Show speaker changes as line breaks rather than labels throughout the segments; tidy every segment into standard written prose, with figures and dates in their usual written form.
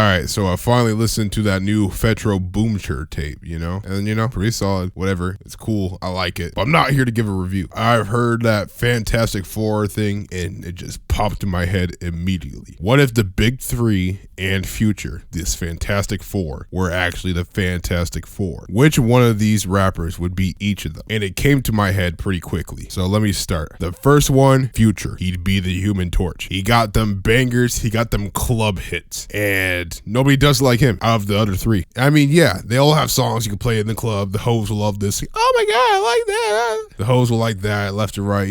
right, so I finally listened to that new Fetro Boomcher tape, and pretty solid, whatever. It's cool. I like it, but I'm not here to give a review. I've heard that Fantastic Four thing and it just popped in my head immediately. What if the big three and Future, this Fantastic Four, were actually the Fantastic Four? Which one of these rappers would be each of them? And it came to my head pretty quickly. So let me start. The first one, Future. He'd be the Human Torch. He got them bangers. He got them club hits. And nobody does like him out of the other three. I mean, yeah, they all have songs you can play in the club. The hoes will love this. Oh my God, I like that. The hoes will like that, left to right,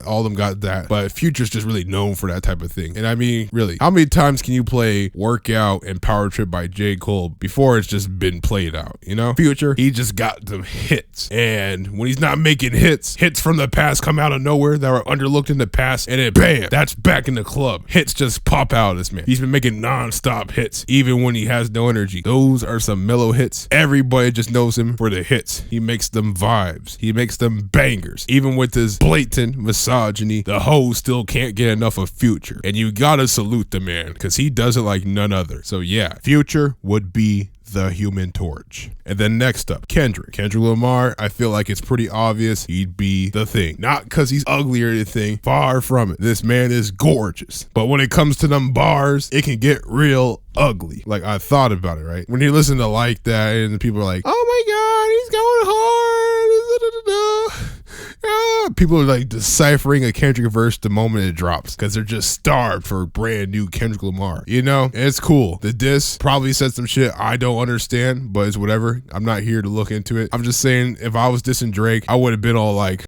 all of them got that. But Future's just really known for that type of thing. And I mean, really, how many times can you play Workout and Power Trip by J. Cole before it's just been played out, Future, he just got them hits. And when he's not making hits from the past come out of nowhere that were underlooked in the past, and then bam, that's back in the club. Hits just pop out of this man. He's been making non-stop hits, even when he has no energy. Those are some mellow hits. Everybody just knows him for the hits. He makes them vibes. He makes them bangers. Even with his blatant misogyny, the hoes still can't get enough of Future. And you gotta salute the man, because he does it like none other. So yeah, Future would be the Human Torch. And then next up, Kendrick Lamar. I feel like it's pretty obvious he'd be the Thing. Not because he's ugly or anything, far from it. This man is gorgeous. But when it comes to them bars, it can get real ugly. Like, I thought about it, right? When you listen to Like That and people are like, oh my God, he's going hard. People are like deciphering a Kendrick verse the moment it drops because they're just starved for brand new Kendrick Lamar. It's cool. The diss probably said some shit I don't understand, but it's whatever. I'm not here to look into it. I'm just saying, if I was dissing Drake, I would have been all like,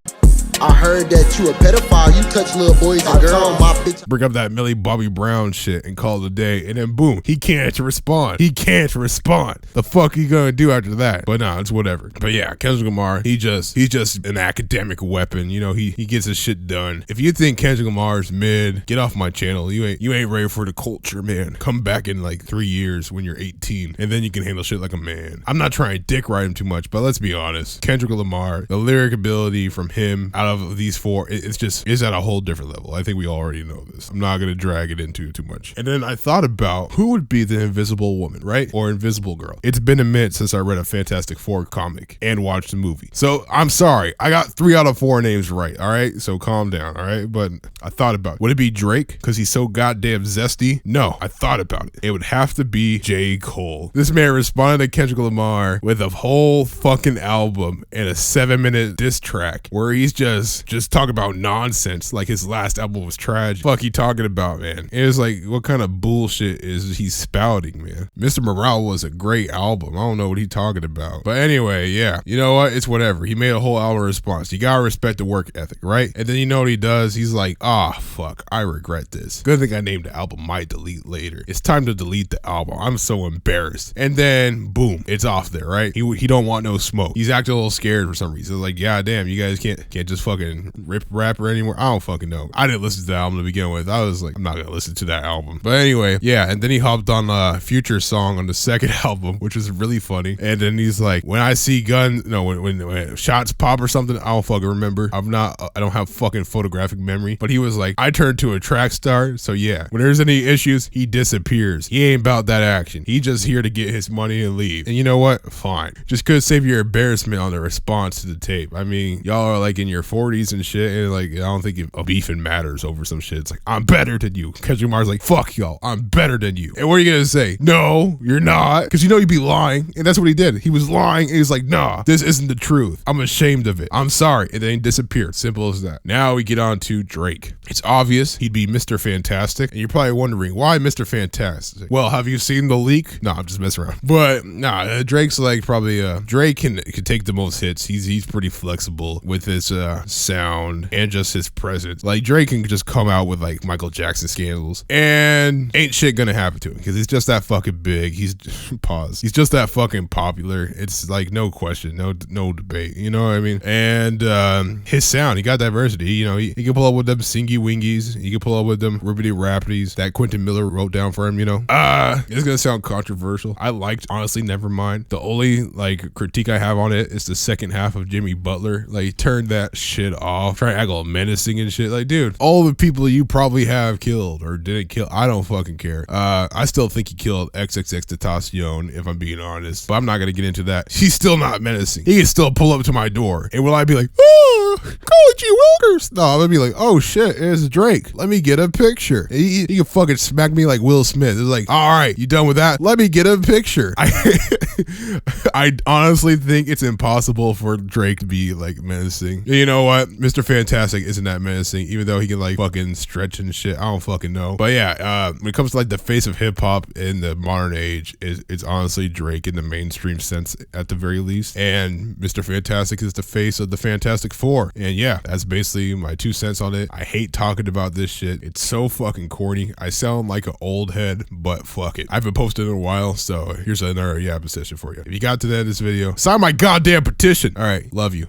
I heard that you a pedophile, you touch little boys and girls, my bitch.
Bring up that Millie Bobby Brown shit and call it a day, and then boom, he can't respond. The fuck you gonna do after that? But nah, it's whatever. But yeah, Kendrick Lamar, he's just an academic weapon. He gets his shit done. If you think Kendrick Lamar's mid, get off my channel. You ain't ready for the culture, man. Come back in like 3 years when you're 18, and then you can handle shit like a man. I'm not trying to dick ride him too much, but let's be honest. Kendrick Lamar, the lyric ability from him out of these four, it's at a whole different level. I think we already know this. I'm not gonna drag it into too much. And then I thought about who would be the Invisible Woman, right? Or Invisible Girl. It's been a minute since I read a Fantastic Four comic and watched the movie. So I'm sorry. I got 3 out of 4 names right, all right? So calm down, all right? But I thought about it. Would it be Drake? Because he's so goddamn zesty? No, I thought about it. It would have to be J. Cole. This man responded to Kendrick Lamar with a whole fucking album and a 7-minute diss track where he's just talking about nonsense like his last album was trash. Fuck he talking about, man? It was like, what kind of bullshit is he spouting, man? Mr. Morale was a great album. I don't know what he talking about. But anyway, yeah. You know what? It's whatever. He made a whole album response. You gotta respect the work ethic, right? And then you know what he does? He's like, fuck, I regret this. Good thing I named the album Might Delete Later. It's time to delete the album. I'm so embarrassed. And then, boom, it's off there, right? He don't want no smoke. He's acting a little scared for some reason. Like, God damn, you guys can't just fucking rip rapper anymore. I don't fucking know. I didn't listen to the album to begin with. I was like, I'm not gonna listen to that album. But anyway, yeah. And then he hopped on Future song on the second album, which is really funny. And then he's like, when I see guns, when shots pop or something, I don't fucking remember. I don't have fucking photographic memory. But he was like, I turned to a track star. So yeah, when there's any issues, he disappears. He ain't about that action. He just here to get his money and leave. And you know what? Fine. Just could save your embarrassment on the response to the tape. I mean, y'all are like in your 40s and shit, and like, I don't think a beefing matters over some shit. It's like, I'm better than you. Kendrick Lamar's like, fuck y'all, I'm better than you. And what are you gonna say? No, you're not. Because you'd be lying. And that's what he did. He was lying, and he's like, nah, this isn't the truth. I'm ashamed of it. I'm sorry. And then he disappeared. Simple as that. Now we get on to Drake. It's obvious he'd be Mr. Fantastic. And you're probably wondering, why Mr. Fantastic? Well, have you seen the leak? No, I'm just messing around. But nah, Drake's like probably, Drake can take the most hits. He's pretty flexible with his sound and just his presence. Like, Drake can just come out with like Michael Jackson scandals and ain't shit gonna happen to him because he's just that fucking big. He's just that fucking popular. It's like no question, no debate. You know what I mean? And his sound, he got diversity. He can pull up with them singy wingies. He can pull up with them ribbity rappities that Quentin Miller wrote down for him. It's gonna sound controversial. I liked, honestly, Nevermind. The only like critique I have on it is the second half of Jimmy Butler. Like, he turned that shit shit off, trying to act all menacing and shit. Like, dude, all the people you probably have killed or didn't kill, I don't fucking care. I still think he killed XXXTentacion, if I'm being honest, but I'm not gonna get into that. He's still not menacing. He can still pull up to my door, and will I be like, oh, call it G. Wilkers? No, I'm gonna be like, oh shit, it's Drake. Let me get a picture. He can fucking smack me like Will Smith. It's like, all right, you done with that? Let me get a picture. I honestly think it's impossible for Drake to be like menacing. You know what? Mr. Fantastic isn't that menacing, even though he can like fucking stretch and shit. I don't fucking know. But yeah, when it comes to like the face of hip hop in the modern age, it's honestly Drake in the mainstream sense at the very least. And Mr. Fantastic is the face of the Fantastic Four. And yeah, that's basically my 2 cents on it. I hate talking about this shit. It's so fucking corny. I sound like an old head, but fuck it. I haven't posted in a while, so here's another yapping session for you. If you got to the end of this video, sign my goddamn petition. All right, love you.